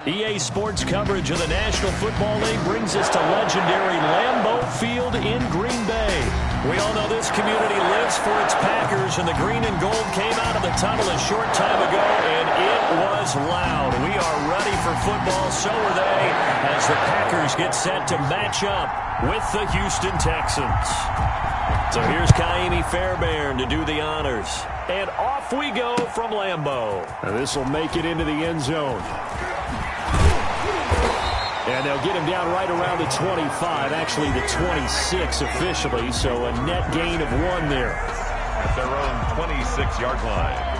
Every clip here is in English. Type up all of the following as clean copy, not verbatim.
EA Sports coverage of the National Football League brings us to legendary Lambeau Field in Green Bay. We all know this community lives for its Packers, and the green and gold came out of the tunnel a short time ago, and it was loud. We are ready for football, so are they, as the Packers get set to match up with the Houston Texans. So here's Kaimi Fairbairn to do the honors. And off we go from Lambeau. This will make it into the end zone. And they'll get him down right around the 25, actually the 26 officially, so a net gain of 1 there. At their own 26-yard line.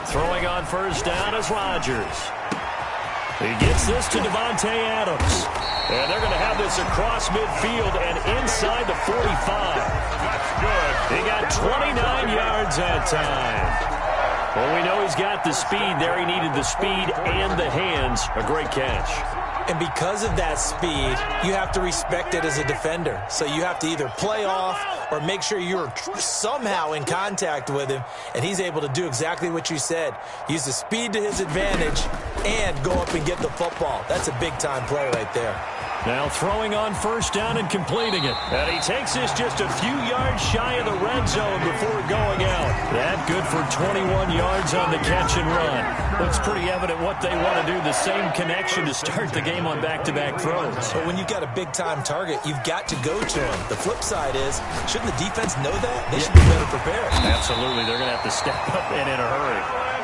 Throwing on first down is Rodgers. He gets this to Devontae Adams. And they're going to have this across midfield and inside the 45. That's good. He got 29 yards that time. Well, we know he's got the speed there. He needed the speed and the hands. A great catch. And because of that speed, you have to respect it as a defender. So you have to either play off or make sure you're somehow in contact with him, and he's able to do exactly what you said. Use the speed to his advantage and go up and get the football. That's a big-time play right there. Now throwing on first down and completing it. And he takes this just a few yards shy of the red zone before going out. That good for 21 yards on the catch and run. Looks pretty evident what they want to do. The same connection to start the game on back-to-back throws. But when you've got a big-time target, you've got to go to him. The flip side is, shouldn't the defense know that? They should be better prepared. Absolutely. They're going to have to step up and in a hurry.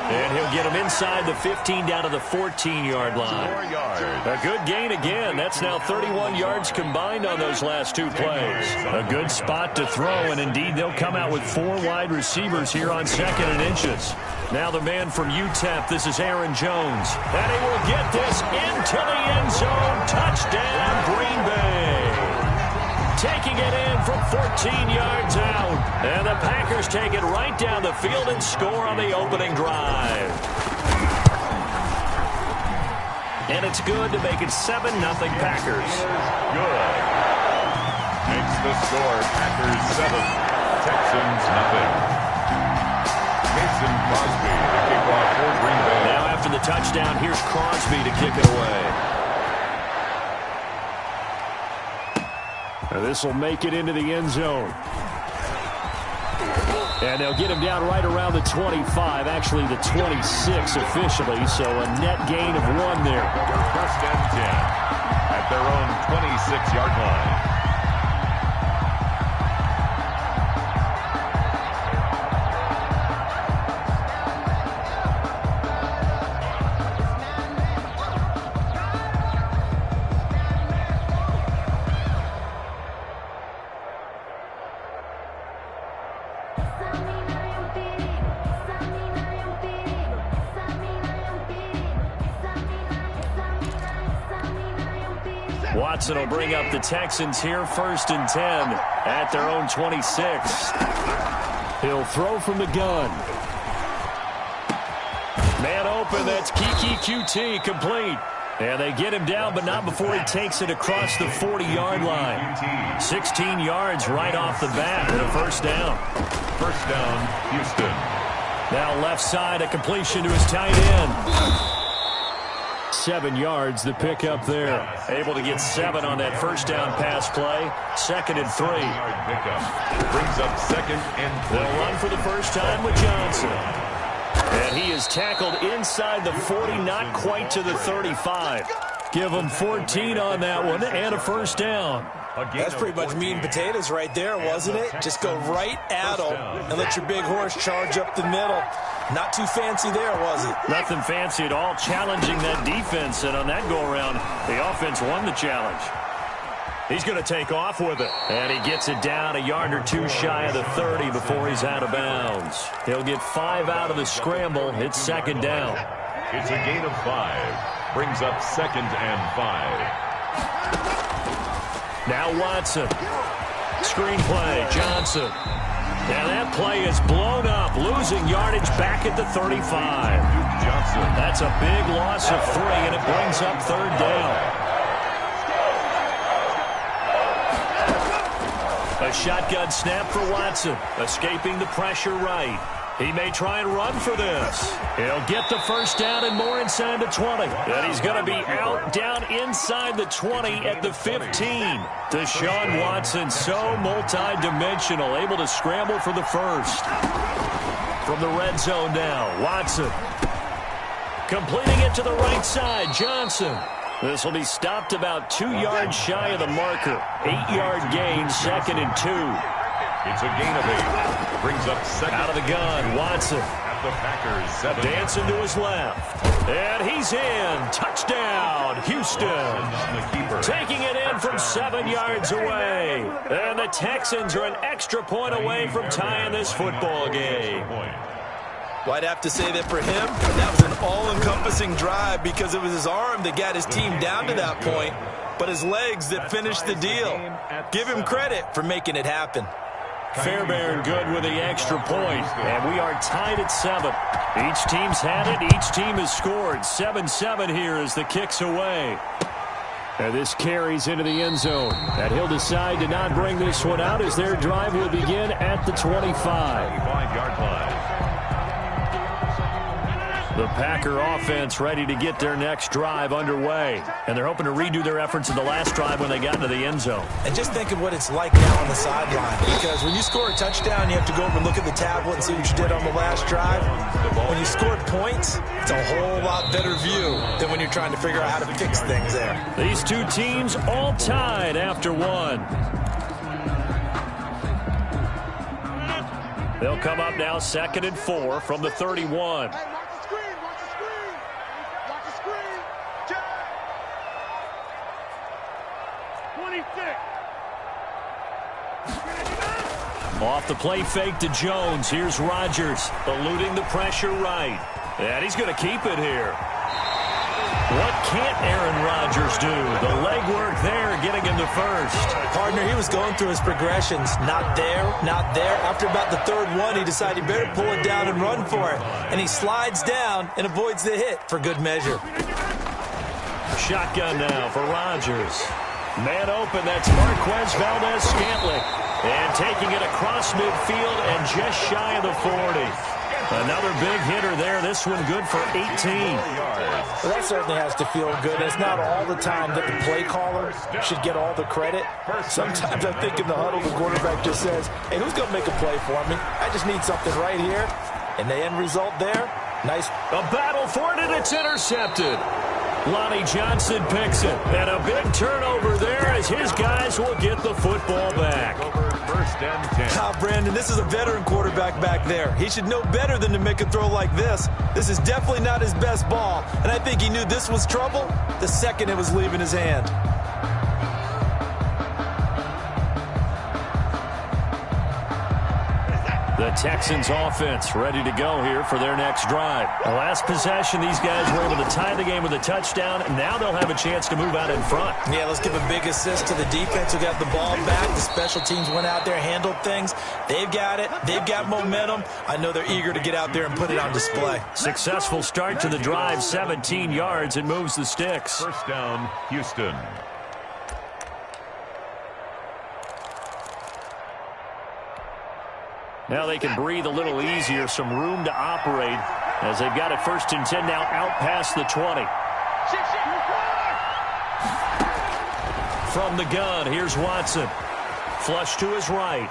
And he'll get him inside the 15 down to the 14-yard line. 4 yards. A good gain again. That's now 31 yards combined on those last 2 plays. A good spot to throw, and indeed they'll come out with 4 wide receivers here on 2nd and inches. Now the man from UTEP, this is Aaron Jones. And he will get this into the end zone. Touchdown, Green Bay. Taking it in from 14 yards out. And the Packers take it right down the field and score on the opening drive. And it's good to make it 7-0 Packers. Good. Makes the score Packers 7, Texans nothing. Mason Crosby to kick off for Green Bay. Now after the touchdown, here's Crosby to kick it away. This will make it into the end zone. And they'll get him down right around the 25, actually the 26 officially, so a net gain of 1 there. First and 10 at their own 26-yard line. Watson will bring up the Texans here, 1st and 10 at their own 26. He'll throw from the gun. Man open, that's Kiki QT, complete. And they get him down, but not before he takes it across the 40-yard line. 16 yards right off the bat and a first down. First down, Houston. Now left side, a completion to his tight end. 7 yards, the pickup there. Able to get 7 on that first down pass play. 2nd and 3. Pickup. Brings up 2nd and 3. They'll run for the first time with Johnson. And he is tackled inside the 40, not quite to the 35. Give him 14 on that one and a first down. That's pretty much meat and potatoes right there, wasn't it? Just go right at them and let your big horse charge up the middle. Not too fancy there, was it? Nothing fancy at all, challenging that defense. And on that go-around, the offense won the challenge. He's going to take off with it. And he gets it down a yard or 2 shy of the 30 before he's out of bounds. He'll get 5 out of the scramble. It's 2nd down. It's a gain of 5. Brings up 2nd and 5. Now Watson. Screenplay, Johnson. And that play is blown up, losing yardage back at the 35. Johnson. That's a big loss of 3, and it brings up 3rd down. A shotgun snap for Watson, escaping the pressure right. He may try and run for this. He'll get the 1st down and more inside the 20. And he's going to be out down inside the 20 at the 15. Deshaun Watson, so multi-dimensional, able to scramble for the 1st. From the red zone now, Watson. Completing it to the right side, Johnson. This will be stopped about 2 yards shy of the marker. 8-yard gain, 2nd and 2. It's a gain of 8. Brings up 2nd. Out of the gun, Watson. At the Packers 7. Dancing to his left. And he's in. Touchdown, Houston. The keeper. Taking it in from 7 yards away. And the Texans are an extra point away from tying this football game. Well, I'd have to say that for him, that was an all-encompassing drive because it was his arm that got his team down to that point, but his legs that finished the deal. Give him credit for making it happen. Fairbairn good with the extra point, and we are tied at 7. Each team's had it. Each team has scored. 7-7 here as the kick's away. And this carries into the end zone. And he'll decide to not bring this one out as their drive will begin at the 25. 25-yard line. The Packer offense ready to get their next drive underway. And they're hoping to redo their efforts in the last drive when they got into the end zone. And just think of what it's like now on the sideline. Because when you score a touchdown, you have to go over and look at the tablet and see what you did on the last drive. When you scored points, it's a whole lot better view than when you're trying to figure out how to fix things there. These two teams all tied after 1. They'll come up now 2nd and 4 from the 31. Off the play fake to Jones. Here's Rodgers, eluding the pressure right. And he's going to keep it here. What can't Aaron Rodgers do? The legwork there, getting him to 1st. Partner, he was going through his progressions. Not there, not there. After about the 3rd one, he decided he better pull it down and run for it. And he slides down and avoids the hit for good measure. Shotgun now for Rodgers. Man open, that's Marquez Valdez-Scantling. And taking it across midfield and just shy of the 40. Another big hitter there. This one good for 18. Well, that certainly has to feel good. It's not all the time that the play caller should get all the credit. Sometimes I think in the huddle, the quarterback just says, hey, who's going to make a play for me? I just need something right here. And the end result there, nice. A battle for it, and it's intercepted. Lonnie Johnson picks it. And a big turnover there as his guys will get the football back. 1st and 10. Brandon, this is a veteran quarterback back there. He should know better than to make a throw like this. This is definitely not his best ball. And I think he knew this was trouble the second it was leaving his hand. The Texans offense ready to go here for their next drive. The last possession, these guys were able to tie the game with a touchdown. Now they'll have a chance to move out in front. Yeah, let's give a big assist to the defense who got the ball back. The special teams went out there, handled things. They've got it. They've got momentum. I know they're eager to get out there and put it on display. Successful start to the drive, 17 yards, and moves the sticks. 1st down, Houston. Now they can breathe a little easier, some room to operate as they've got it 1st and 10 now out past the 20. From the gun, here's Watson. Flush to his right.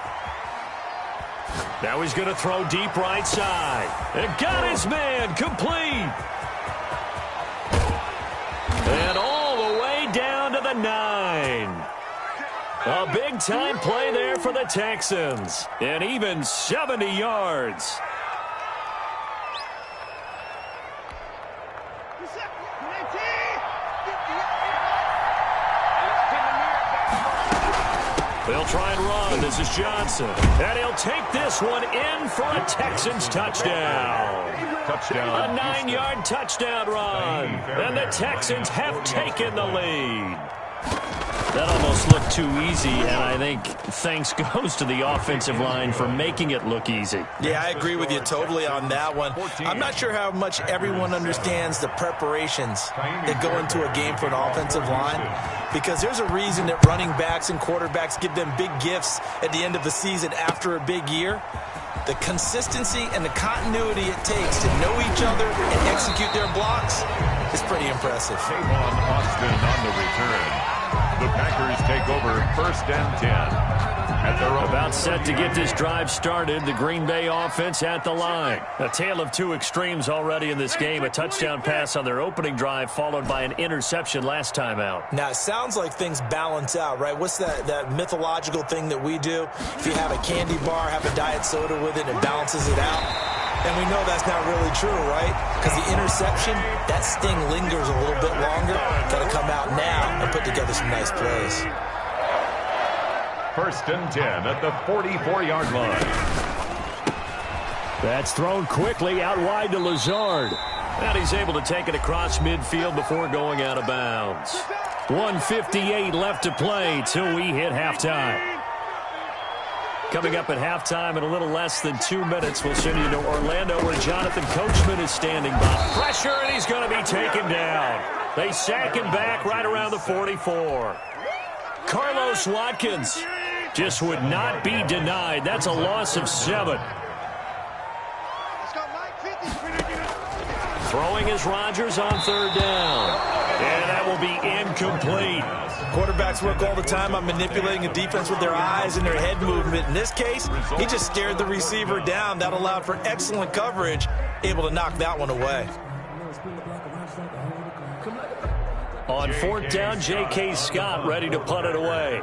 Now he's going to throw deep right side. And got his man complete. And all the way down to the 9. A big-time play there for the Texans. And even 70 yards. They'll try and run. This is Johnson. And he'll take this one in for a Texans touchdown. Touchdown. A 9-yard touchdown run. And the Texans have taken the lead. That almost looked too easy, and I think thanks goes to the offensive line for making it look easy. Yeah, I agree with you totally on that one. I'm not sure how much everyone understands the preparations that go into a game for an offensive line, because there's a reason that running backs and quarterbacks give them big gifts at the end of the season after a big year. The consistency and the continuity it takes to know each other and execute their blocks is pretty impressive. Tavon Austin on the return. The Packers take over 1st and 10. At their own. About set to get this drive started, the Green Bay offense at the line. A tale of two extremes already in this game. A touchdown pass on their opening drive followed by an interception last time out. Now, it sounds like things balance out, right? What's that mythological thing that we do? If you have a candy bar, have a diet soda with it, it balances it out. And we know that's not really true, right? Because the interception, that sting lingers a little bit longer. Got to come out now and put together some nice plays. 1st and 10 at the 44-yard line. That's thrown quickly out wide to Lazard. And he's able to take it across midfield before going out of bounds. 1:58 left to play till we hit halftime. Coming up at halftime in a little less than 2 minutes, we'll send you to Orlando where Jonathan Coachman is standing by. Pressure, and he's going to be taken down. They sack him back right around the 44. Carlos Watkins just would not be denied. That's a loss of 7. Throwing is Rodgers on 3rd down. And that will be incomplete. Quarterbacks work all the time on manipulating a defense with their eyes and their head movement. In this case, he just stared the receiver down. That allowed for excellent coverage, able to knock that one away. On 4th down, J.K. Scott ready to punt it away.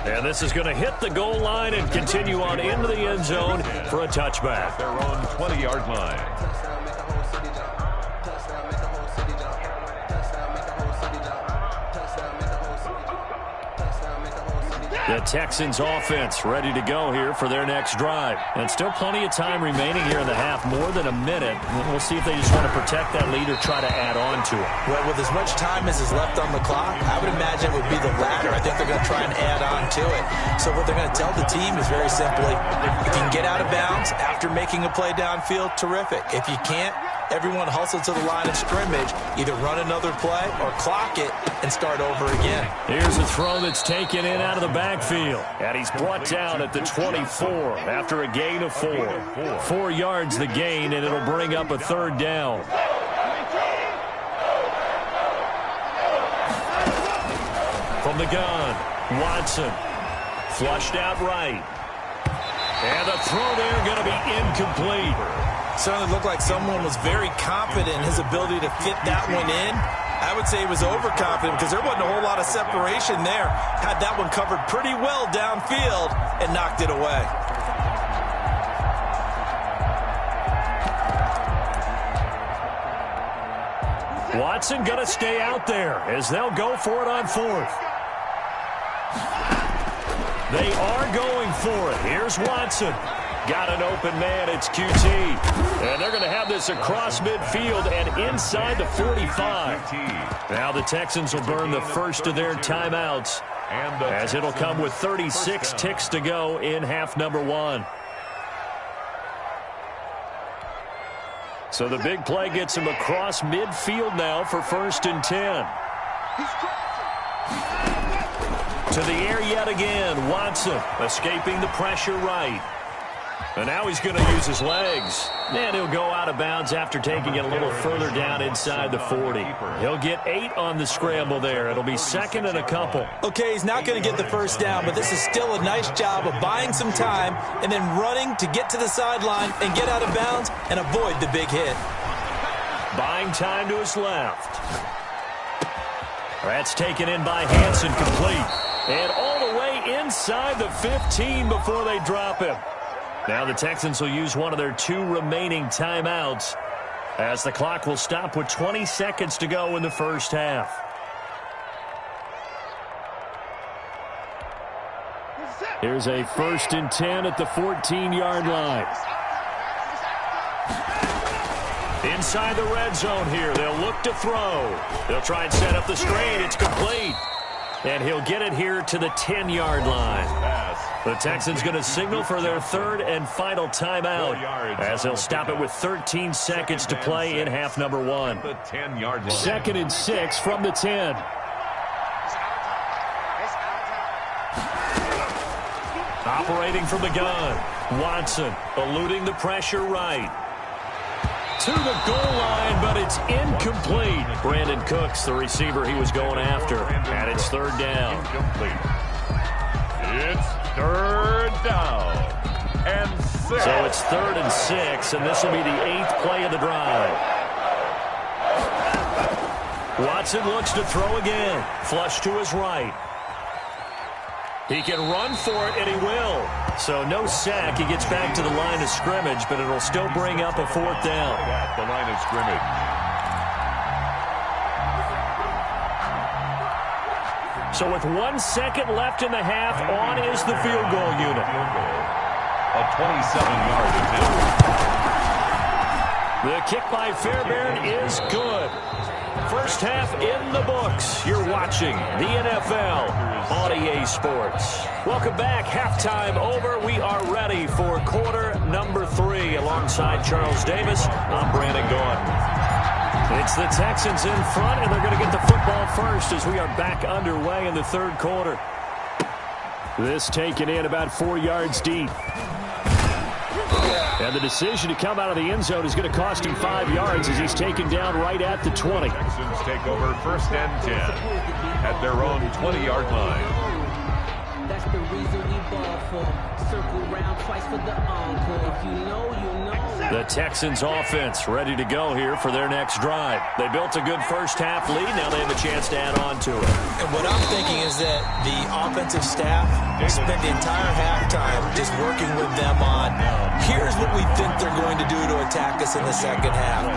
And this is going to hit the goal line and continue on into the end zone for a touchback. Their own 20-yard line. The Texans offense ready to go here for their next drive. And still plenty of time remaining here in the half, more than a minute. We'll see if they just want to protect that lead or try to add on to it. Well, with as much time as is left on the clock, I would imagine it would be the latter. I think they're going to try and add on to it. So what they're going to tell the team is very simply, if you can get out of bounds after making a play downfield, terrific. If you can't, everyone hustle to the line of scrimmage, either run another play or clock it and start over again. Here's a throw that's taken in out of the backfield. And he's brought down at the 24 after a gain of 4. 4 yards the gain, and it'll bring up a 3rd down. From the gun, Watson. Flushed out right. And the throw there going to be incomplete. Certainly looked like someone was very confident in his ability to fit that one in. I would say he was overconfident because there wasn't a whole lot of separation there. Had that one covered pretty well downfield and knocked it away. Watson going to stay out there as they'll go for it on 4th. They are going for it. Here's Watson. Got an open man. It's QT. And they're going to have this across midfield and inside the 45. Now the Texans will burn the first of their timeouts as it'll come with 36 ticks to go in half number 1. So the big play gets him across midfield now for 1st and 10. To the air yet again. Watson escaping the pressure right. And now he's going to use his legs. And he'll go out of bounds after taking it a little further down inside the 40. He'll get 8 on the scramble there. It'll be 2nd and a couple. Okay, he's not going to get the first down, but this is still a nice job of buying some time and then running to get to the sideline and get out of bounds and avoid the big hit. Buying time to his left. That's taken in by Hansen, complete. And all the way inside the 15 before they drop him. Now the Texans will use one of their 2 remaining timeouts as the clock will stop with 20 seconds to go in the first half. Here's a 1st and 10 at the 14-yard line. Inside the red zone here. They'll look to throw. They'll try and set up the screen. It's complete. And he'll get it here to the 10-yard line. The Texans going to signal for their 3rd and final timeout as they'll stop it with 13 seconds to play in half number 1. The 10-yard line. 2nd and 6 from the 10. Operating from the gun. Watson eluding the pressure right. To the goal line, but it's incomplete. Brandon Cooks, the receiver he was going after. And it's 3rd down. Incomplete. It's 3rd down. And 6. So it's 3rd and 6, and this will be the 8th play of the drive. Watson looks to throw again. Flush to his right. He can run for it, and he will. So no sack. He gets back to the line of scrimmage, but it'll still bring up a 4th down. At the line of scrimmage. So with 1 second left in the half, on is the field goal unit. A 27-yard attempt. The kick by Fairbairn is good. First half in the books. You're watching the NFL on EA Sports. Welcome back. Halftime over. We are ready for quarter number 3. Alongside Charles Davis, I'm Brandon Gaudin. It's the Texans in front, and they're going to get the football first as we are back underway in the 3rd quarter. This taken in about 4 yards deep. And the decision to come out of the end zone is going to cost him 5 yards as he's taken down right at the 20. Texans take over 1st and 10 at their own 20-yard line. That's the reason we ball for. Circle round twice for the encore. If you know, you know. The Texans offense ready to go here for their next drive. They built a good first half lead. Now they have a chance to add on to it. And what I'm thinking is that the offensive staff spent the entire halftime just working with them on, here's what we think they're going to do to attack us in the second half.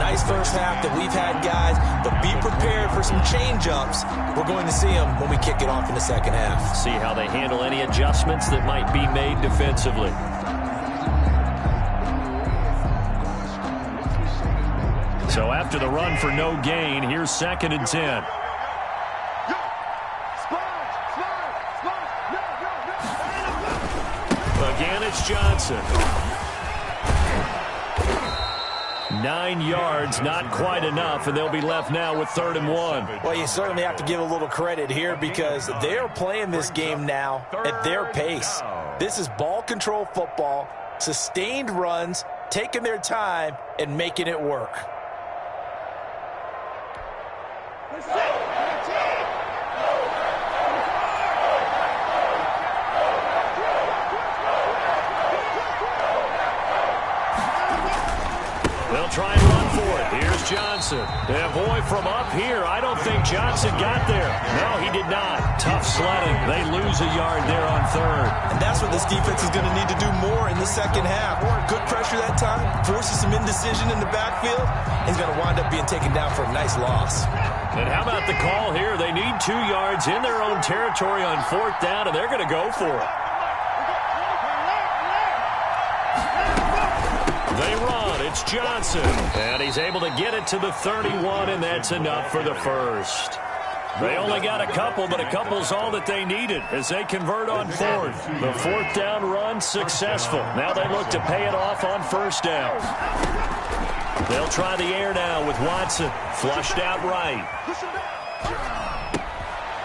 Nice first half that we've had, guys, but be prepared for some change-ups. We're going to see them when we kick it off in the second half. See how they handle any adjustments that might be made defensively. So after the run for no gain, here's 2nd and 10. Again, it's Johnson. 9 yards, not quite enough, and they'll be left now with 3rd and 1. Well, you certainly have to give a little credit here because they're playing this game now at their pace. This is ball control football, sustained runs, taking their time, and making it work. They'll try and run for it. Here's Johnson. And boy, from up here, I don't think Johnson got there. No, he did not. Tough sledding. They lose a yard there on 3rd. And that's what this defense is going to need to do more in the second half. Good pressure that time, forces some indecision in the backfield. He's going to wind up being taken down for a nice loss. And how about the call here? They need 2 yards in their own territory on 4th down, and they're going to go for it. They run. It's Johnson. And he's able to get it to the 31, and that's enough for the first. They only got a couple, but a couple's all that they needed as they convert on 4th. The 4th down run successful. Now they look to pay it off on 1st down. They'll try the air now with Watson. Flushed out right.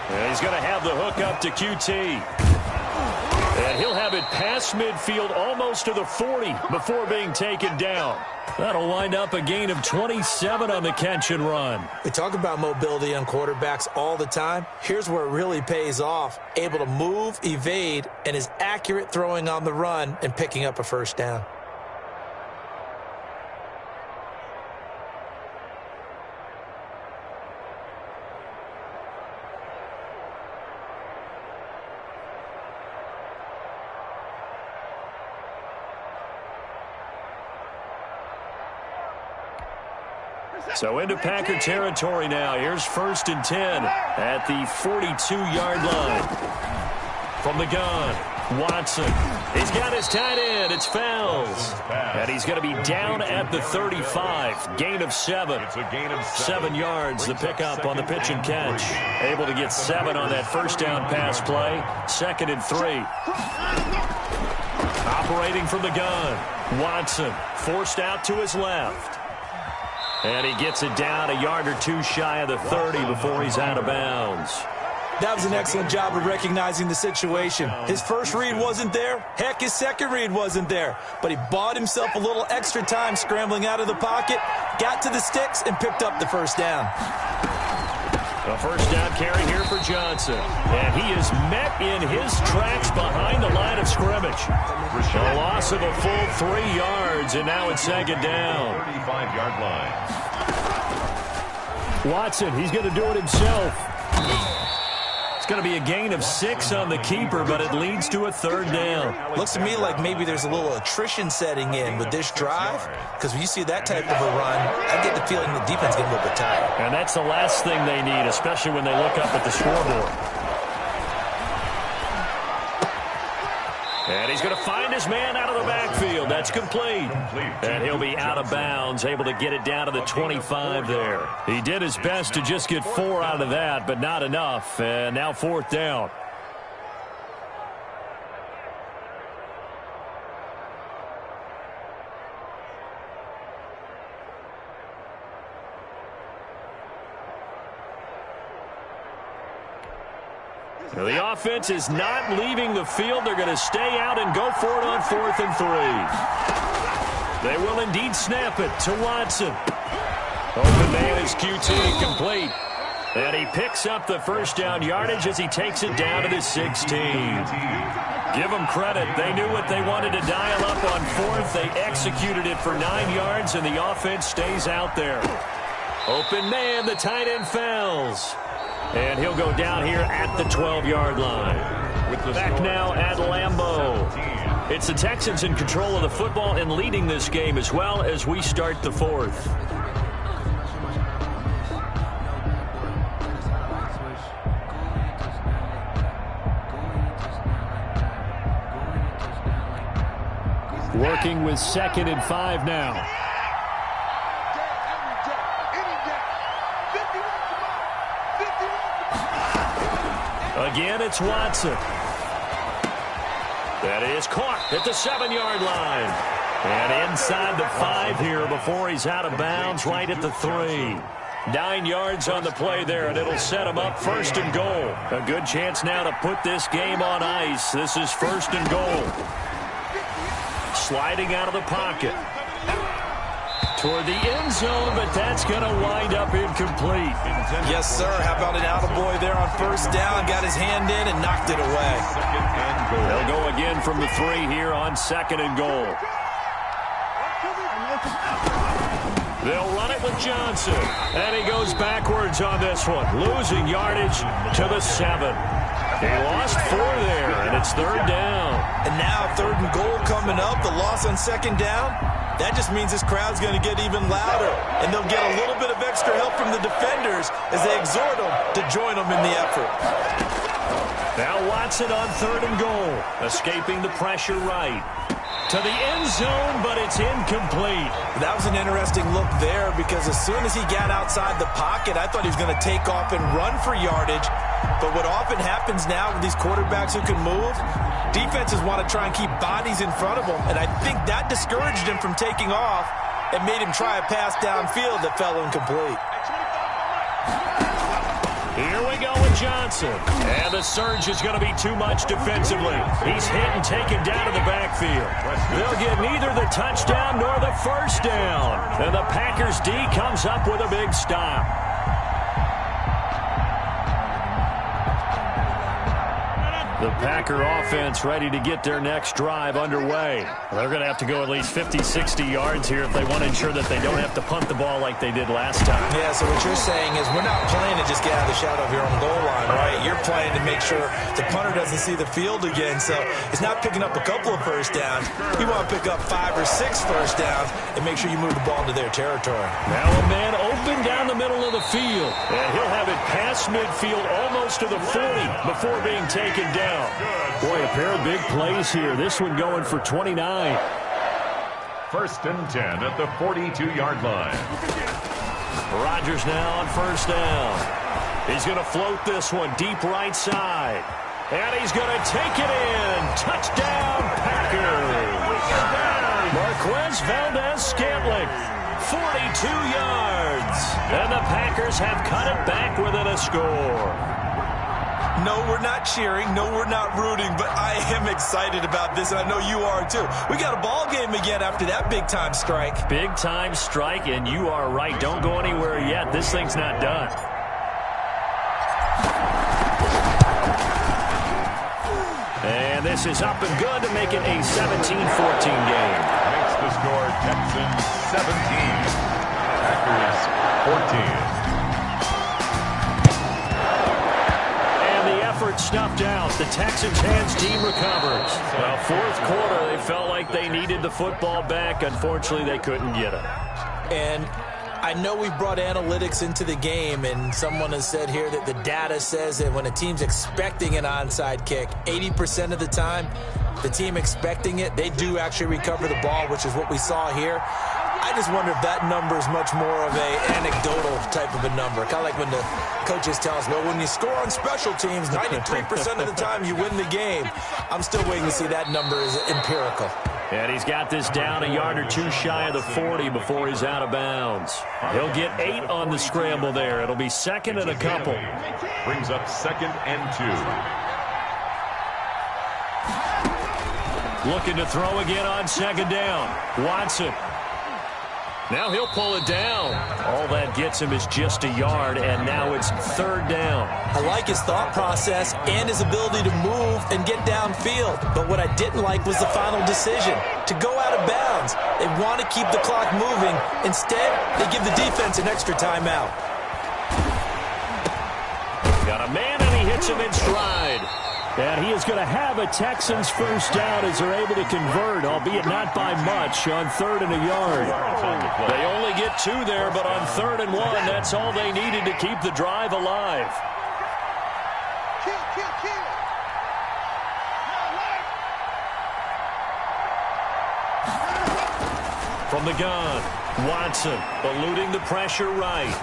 And he's going to have the hook up to QT. And he'll have it past midfield almost to the 40 before being taken down. That'll wind up a gain of 27 on the catch and run. We talk about mobility on quarterbacks all the time. Here's where it really pays off. Able to move, evade, and is accurate throwing on the run and picking up a 1st down. So into Packer territory now. Here's 1st and 10 at the 42-yard line. From the gun, Watson. He's got his tight end. It's Fells. And he's going to be down at the 35. Gain of 7. It's a gain of 7 yards, the pickup on the pitch and catch. Able to get 7 on that first down pass play. 2nd and 3. Operating from the gun, Watson forced out to his left. And he gets it down a yard or 2 shy of the 30 before he's out of bounds. That was an excellent job of recognizing the situation. His first read wasn't there. Heck, his second read wasn't there. But he bought himself a little extra time scrambling out of the pocket, got to the sticks, and picked up the first down. A first down carry here for Johnson. And he is met in his tracks behind the line of scrimmage. A loss of a full 3 yards, and now it's 2nd down. 35-yard line. Watson, he's going to do it himself. It's going to be a gain of 6 on the keeper, but it leads to a 3rd down. Looks to me like maybe there's a little attrition setting in with this drive, because when you see that type of a run, I get the feeling the defense getting a little bit tired. And that's the last thing they need, especially when they look up at the scoreboard. And he's going to find his man out of the backfield. That's complete. And he'll be out of bounds, able to get it down to the 25 there. He did his best to just get 4 out of that, but not enough. And now 4th down. The offense is not leaving the field. They're going to stay out and go for it on 4th and 3. They will indeed snap it to Watson. Open man is QT complete. And he picks up the first down yardage as he takes it down to the 16. Give them credit. They knew what they wanted to dial up on 4th. They executed it for 9 yards, and the offense stays out there. Open man, the tight end Fells. And he'll go down here at the 12-yard line. Back now at Lambeau. It's the Texans in control of the football and leading this game as well as we start the 4th. Working with 2nd and 5 now. Again, it's Watson. That is caught at the 7-yard line. And inside the 5 here before he's out of bounds, right at the 3. 9 yards on the play there, and it'll set him up 1st and goal. A good chance now to put this game on ice. This is 1st and goal. Sliding out of the pocket. Toward the end zone, but that's going to wind up incomplete. Yes, sir. How about an attaboy there on 1st down? Got his hand in and knocked it away. They'll go again from the 3 here on 2nd and goal. They'll run it with Johnson. And he goes backwards on this one, losing yardage to the 7. He lost 4 there, and it's 3rd down. And now 3rd and goal coming up. The loss on 2nd down. That just means this crowd's going to get even louder, and they'll get a little bit of extra help from the defenders as they exhort them to join them in the effort. Now Watson on 3rd and goal, escaping the pressure right. To the end zone, but it's incomplete. That was an interesting look there because as soon as he got outside the pocket, I thought he was going to take off and run for yardage. But what often happens now with these quarterbacks who can move, defenses want to try and keep bodies in front of them, and I think that discouraged him from taking off and made him try a pass downfield that fell incomplete. Here we go with Johnson. And the surge is going to be too much defensively. He's hit and taken down to the backfield. They'll get neither the touchdown nor the first down. And the Packers D comes up with a big stop. The Packer offense ready to get their next drive underway. They're going to have to go at least 50, 60 yards here if they want to ensure that they don't have to punt the ball like they did last time. Yeah, so what you're saying is we're not playing to just get out of the shadow of your own goal line, right? You're playing to make sure the punter doesn't see the field again. So it's not picking up a couple of first downs. You want to pick up 5 or 6 first downs and make sure you move the ball into their territory. Now a man open down the middle of the field. And he'll have it past midfield almost to the 40 before being taken down. down. Boy, a pair of big plays here. This one going for 29. 1st and 10 at the 42-yard line. Rodgers now on 1st down. He's going to float this one deep right side. And he's going to take it in. Touchdown, Packers. Marquez Valdez-Scantling, 42 yards. And the Packers have cut it back within a score. No, we're not cheering. No, we're not rooting. But I am excited about this, and I know you are too. We got a ball game again after that big-time strike. Big-time strike, and you are right. Don't go anywhere yet. This thing's not done. And this is up and good to make it a 17-14 game. Makes the score Texans 17. Packers 14. Snuffed out. The Texans' hands team recovers. Well, 4th quarter, they felt like they needed the football back. Unfortunately, they couldn't get it. And I know we brought analytics into the game, and someone has said here that the data says that when a team's expecting an onside kick, 80% of the time, the team expecting it, they do actually recover the ball, which is what we saw here. I just wonder if that number is much more of a anecdotal type of a number. Kind of like when the coaches tell us, well, when you score on special teams, 93% of the time you win the game. I'm still waiting to see that number is empirical. And he's got this down a yard or two shy of the 40 before he's out of bounds. He'll get 8 on the scramble there. It'll be 2nd and a couple. Brings up 2nd and 2. Looking to throw again on 2nd down. Watson. Now he'll pull it down. All that gets him is just a yard, and now it's 3rd down. I like his thought process and his ability to move and get downfield. But what I didn't like was the final decision, to go out of bounds. They want to keep the clock moving. Instead, they give the defense an extra timeout. Got a man, and he hits him in stride. And he is going to have a Texans 1st down as they're able to convert, albeit not by much, on 3rd and a yard. They only get 2 there, but on 3rd and 1, that's all they needed to keep the drive alive. From the gun, Watson eluding the pressure right.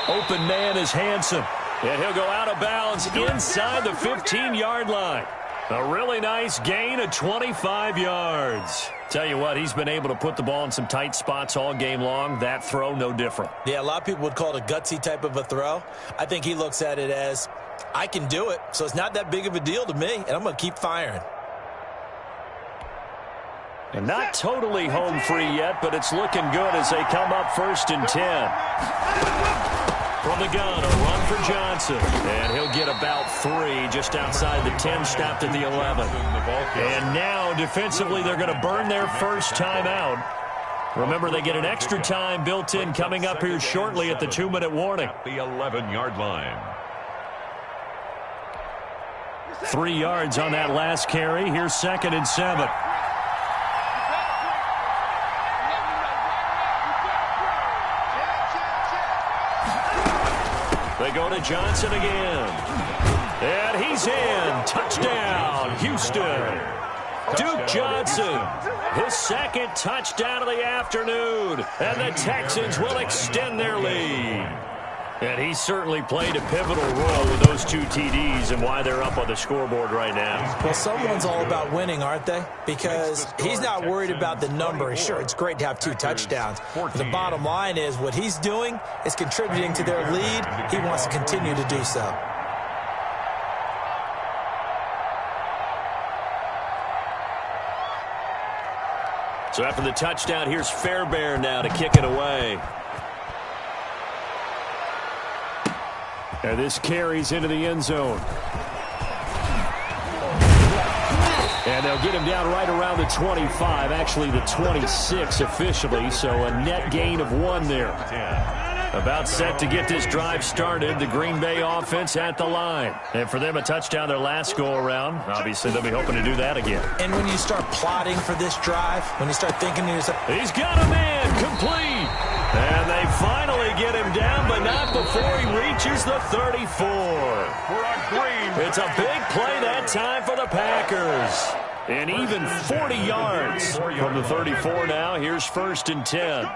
Open man is Hanson. And he'll go out of bounds inside the 15-yard line. A really nice gain of 25 yards. Tell you what, he's been able to put the ball in some tight spots all game long. That throw, no different. Yeah, a lot of people would call it a gutsy type of a throw. I think he looks at it as, I can do it, so it's not that big of a deal to me, and I'm going to keep firing. And not totally home free yet, but it's looking good as they come up 1st and 10. From the gun, a run for Johnson. And he'll get about 3 just outside the 10, stopped at the 11. And now, defensively, they're going to burn their first time out. Remember, they get an extra time built in coming up here shortly at the 2-minute warning. The 11-yard line. 3 yards on that last carry. Here's 2nd and 7. They go to Johnson again. And he's in. Touchdown, Houston. Duke Johnson, his 2nd touchdown of the afternoon. And the Texans will extend their lead. And he certainly played a pivotal role with those 2 TDs and why they're up on the scoreboard right now. Well, someone's all about winning, aren't they? Because he's not worried about the number. Sure, it's great to have 2 touchdowns. But the bottom line is what he's doing is contributing to their lead. He wants to continue to do so. So after the touchdown, here's Fairbairn now to kick it away. And this carries into the end zone. And they'll get him down right around the 25, actually the 26 officially, so a net gain of 1 there. About set to get this drive started, the Green Bay offense at the line. And for them, a touchdown their last go-around. Obviously, they'll be hoping to do that again. And when you start plotting for this drive, when you start thinking to yourself, he's got a man, complete. And they finally get him down, but not before he reaches the 34. For a Green It's a big play that time for the Packers. And even 40 yards from the 34 now. Here's 1st and 10.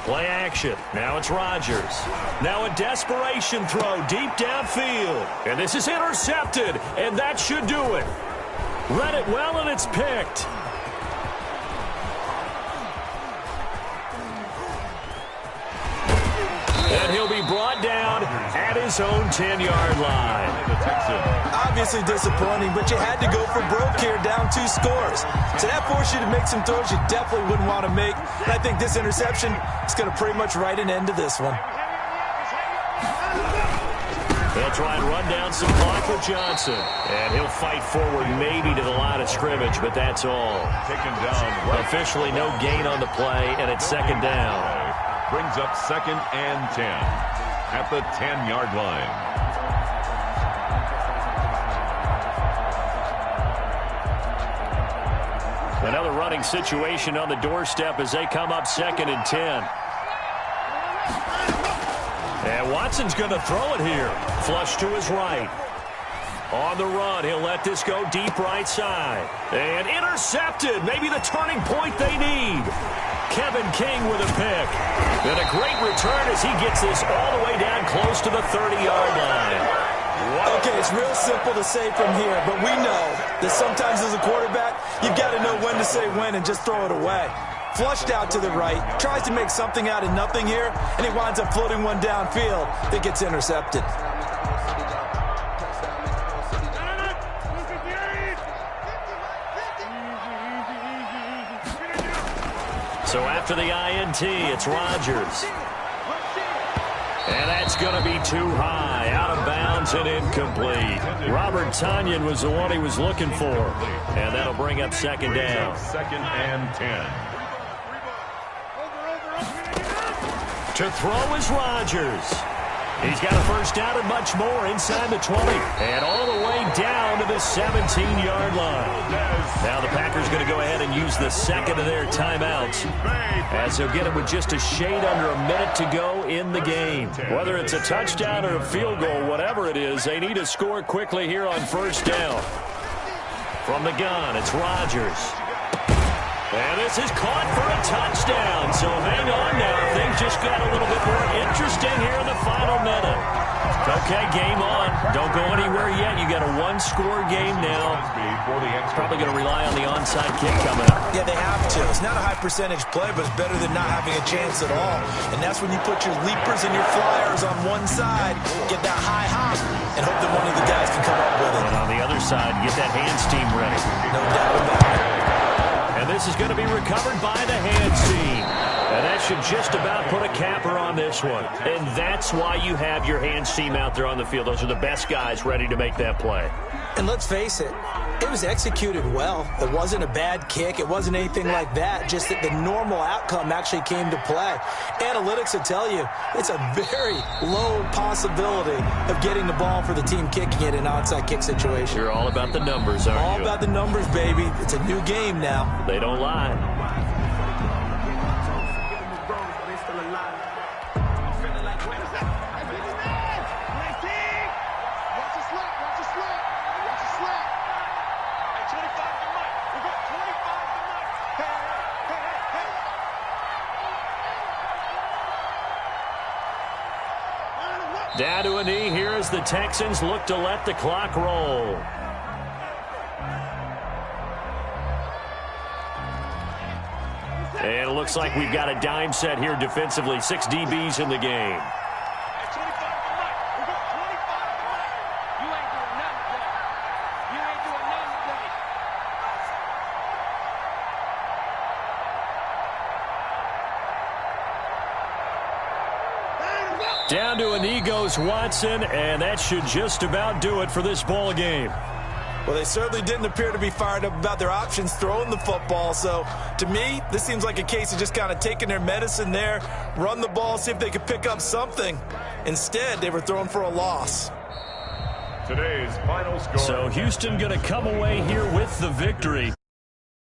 Play action. Now it's Rodgers. Now a desperation throw deep downfield. And this is intercepted. And that should do it. Read it well, and it's picked. And he'll be brought down at his own 10-yard line. Obviously disappointing, but you had to go for broke here, down 2 scores. So that forced you to make some throws you definitely wouldn't want to make. And I think this interception is going to pretty much write an end to this one. They'll try and run down some clock with Johnson. And he'll fight forward maybe to the line of scrimmage, but that's all. Taken down. Officially no gain on the play, and it's 2nd down. Brings up 2nd and 10 at the 10-yard line. Another running situation on the doorstep as they come up 2nd and 10. And Watson's going to throw it here. Flush to his right. On the run, he'll let this go deep right side. And intercepted. Maybe the turning point they need. Kevin King with a pick. And a great return as he gets this all the way down close to the 30-yard line. Okay, it's real simple to say from here, but we know that sometimes as a quarterback, you've got to know when to say when and just throw it away. Flushed out to the right, tries to make something out of nothing here, and he winds up floating one downfield that gets intercepted. So after the INT, it's Rodgers. And that's going to be too high, out of bounds and incomplete. Robert Tonyan was the one he was looking for. And that'll bring up 2nd down. 2nd and 10. To throw is Rodgers. He's got a 1st down and much more inside the 20. And all the way down to the 17-yard line. Now the Packers going to go ahead and use the 2nd of their timeouts, as they'll get it with just a shade under a minute to go in the game. Whether it's a touchdown or a field goal, whatever it is, they need to score quickly here on 1st down. From the gun, it's Rodgers. And this is caught for a touchdown. So hang on now. Things just got a little bit more interesting here in the final minute. Okay, game on. Don't go anywhere yet. You got a 1-score game now. Probably going to rely on the onside kick coming up. Yeah, they have to. It's not a high percentage play, but it's better than not having a chance at all. And that's when you put your leapers and your flyers on one side, get that high hop, and hope that one of the guys can come up with it. And on the other side, get that hands team ready. No doubt about it. And this is going to be recovered by the hands team. And that should just about put a capper on this one. And that's why you have your hands team out there on the field. Those are the best guys ready to make that play. And let's face it, it was executed well. It wasn't a bad kick. It wasn't anything like that. Just that the normal outcome actually came to play. Analytics will tell you it's a very low possibility of getting the ball for the team kicking it in an onside kick situation. You're all about the numbers, aren't you? All about the numbers, baby. It's a new game now. They don't lie. Down to a knee here as the Texans look to let the clock roll. And it looks like we've got a dime set here defensively. 6 DBs in the game. Down to a knee goes Watson, and that should just about do it for this ball game. Well, they certainly didn't appear to be fired up about their options throwing the football. So, to me, this seems like a case of just kind of taking their medicine there, run the ball, see if they could pick up something. Instead, they were throwing for a loss. Today's final score. So Houston going to come away here with the victory.